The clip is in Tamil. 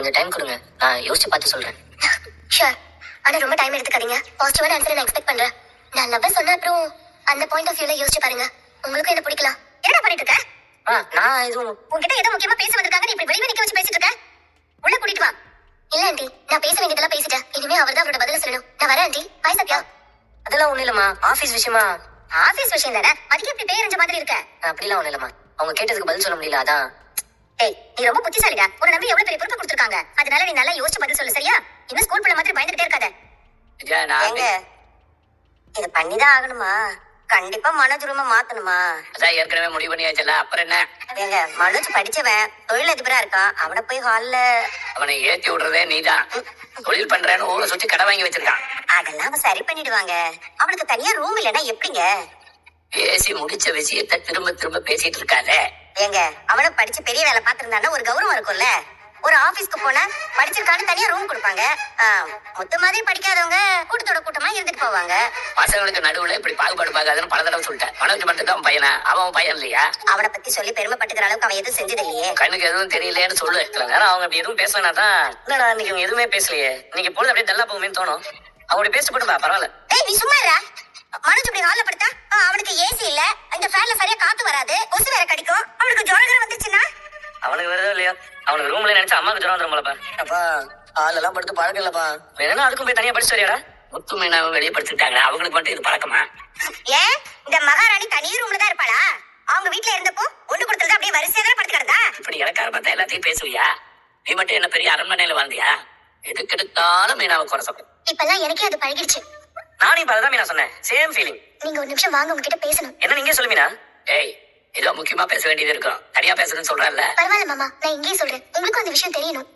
கொஞ்சம் டைம் கொடுங்க, நான் யோசிச்சு பார்த்து சொல்றேன். ஷூர். ஆனா ரொம்ப டைம் எடுத்துக்காதீங்க. பாசிட்டிவான ஆன்சர் நான் எக்ஸ்பெக்ட் பண்றேன். நான் லவ் சொன்ன அப்புறம் அந்த பாயிண்ட் ஆஃப் வியூல யோசிச்சு பாருங்க. உங்களுக்கு என்ன பிடிக்கலாம்? என்ன பண்ணிட்டு இருக்க? நான் எதுவும் உன்கிட்ட ஏதோ முக்கியமா பேச வந்திருக்காங்க. நீ இப்படி வெளியே நிக்க வச்சு பேசிட்டு இருக்க. உள்ள கூட்டிட்டு வா. இல்ல ஆண்டி, நான் பேச வேண்டியதெல்லாம் பேசிட்டேன். இனிமே அவர்தான் அவரோட பதில சொல்லணும். நான் வரேன் ஆண்டி. பாய் சத்யா. அதெல்லாம் ஒண்ணும் இல்லம்மா, ஆபீஸ் விஷயமா. ஆபீஸ் விஷயம் தானே, அதுக்கு எப்படி பேரஞ்ச மாதிரி இருக்க? அப்படிலாம் ஒண்ணும் இல்லம்மா, அவங்க கேட்டதுக்கு பதில் சொல்ல முடியல, அதான். ஏய், நீ ரொம்ப புத்திசாலிடா. உன்னை நம்பி எவ்வளவு பெரிய பொறுப்பு கொடுத்திருக்காங்க. அதனால நீ நல்லா யோசிச்சு பதில் சொல்லு, சரியா? இன்னும் ஸ்கூல் பிள்ளை மாதிரி பயந்துட்டே இருக்காத. ஏங்க, இது பண்ணிதான் ஆகணுமா? கண்டிப்பா மனோஜ் ரூம மாத்தணுமா? அதான் ஏற்கனவே முடிவு பண்ணியாச்சுல, அப்புறம் என்ன? ஏங்க, மனோஜ் படிச்சவன், தொழிலதிபரா இருக்கான். அவனை போய் ஹால்ல அவனை ஏத்தி விடுறதே நீதான். தொழில் பண்றேன்னு ஊரை சுத்தி கடை வாங்கி வச்சிருக்கான். அதெல்லாம் அவன் சரி பண்ணிடுவாங்க. அவனுக்கு தனியா ரூம் இல்லைன்னா எப்படிங்க? பேசி முடிச்ச விஷயத்த திரும்ப திரும்ப பேசிட்டு இருக்காத. ஏங்க, அவனும் படிச்சு பெரிய வேலை பார்த்திருந்தான்னா ஒரு கௌரவம் இருக்கும்ல. ஒரு ஆபீஸ்க்கு போனா படிச்சிருக்கான்னு தனியா ரூம் கொடுப்பாங்க. மொத்த மாதிரி படிக்காதவங்க கூட்டத்தோட கூட்டமா இருந்துட்டு போவாங்க. பசங்களுக்கு நடுவுல இப்படி பாகுபாடு பார்க்காதுன்னு பல தடவை சொல்லிட்டேன். மனோஜ் மட்டும் தான் பையனா, அவன் பையன் இல்லையா? அவனை பத்தி சொல்லி பெருமைப்பட்டுக்கிற அளவுக்கு அவன் எதுவும் செஞ்சது இல்லையே. கண்ணுக்கு எதுவும் தெரியலையேன்னு சொல்லு. சில நேரம் அவங்க அப்படி எதுவும் பேசினா தான், என்னடா இன்னைக்கு அவங்க எதுவுமே பேசலையே, இன்னைக்கு பொழுது அப்படியே டல்லா போகுமேன்னு தோணும். அவங்க பேசிட்டு போட்டுப்பா, பரவாயில்ல. ஏய், நீ சும்மா இருடா. மனோஜ் இப்படி ஹால்ல படுத்தா அவனுக்கு ஏசி இல்ல, இந்த ஃபேன்ல சரியா காத்து வராது, கொசு வேற கடிக்கும். அவனுக்கு ஜுரம் வந்துச்சுன்னா அவனுக்கு வருதோ இல்லையா, அவனுக்கு ரூம்ல நினைச்சா அம்மாக்கு ஜுரம் வந்துருமாலப்பா. அப்பா ஆளெல்லாம் படுத்து பழக்கம் இல்லப்பா. வேணும்னா அதுக்கும் போய் தனியா படிச்சு வரியாடா. முத்து மீனாவை வெளியே படிச்சுட்டாங்க, அவங்களுக்கு மட்டும் இது பழக்கமா? ஏன் இந்த மகாராணி தனி ரூம்ல தான் இருப்பாளா? அவங்க வீட்டுல இருந்தப்போ ஒண்ணு கொடுத்தது அப்படியே வரிசையா தான் படுத்து கிடந்தா. இப்படி இலக்கார பார்த்தா எல்லாத்தையும் பேசுவியா? நீ மட்டும் என்ன பெரிய அரண்மனையில வாழ்ந்தியா? எதுக்கு எடுத்தாலும் மீனாவை குறை சொல்ற. இப்பெல்லாம் எனக்கே அது பழகிடுச்சு. நானும் இப்ப அதான் மீனா சொன்னேன், சேம் ஃபீலிங். நீங்க ஒரு நிமிஷம் வாங்க, உங்ககிட்ட பேசணும். என்ன நீங்க சொல்லு மீனா. ஏய், ஏதோ முக்கியமா பேச வேண்டியது இருக்கும், தனியா பேசுறேன்னு சொல்றேன்ல. பரவாயில்ல மாமா, நான் இங்கேயே சொல்றேன். உங்களுக்கும் அந்த விஷயம் தெரியணும்.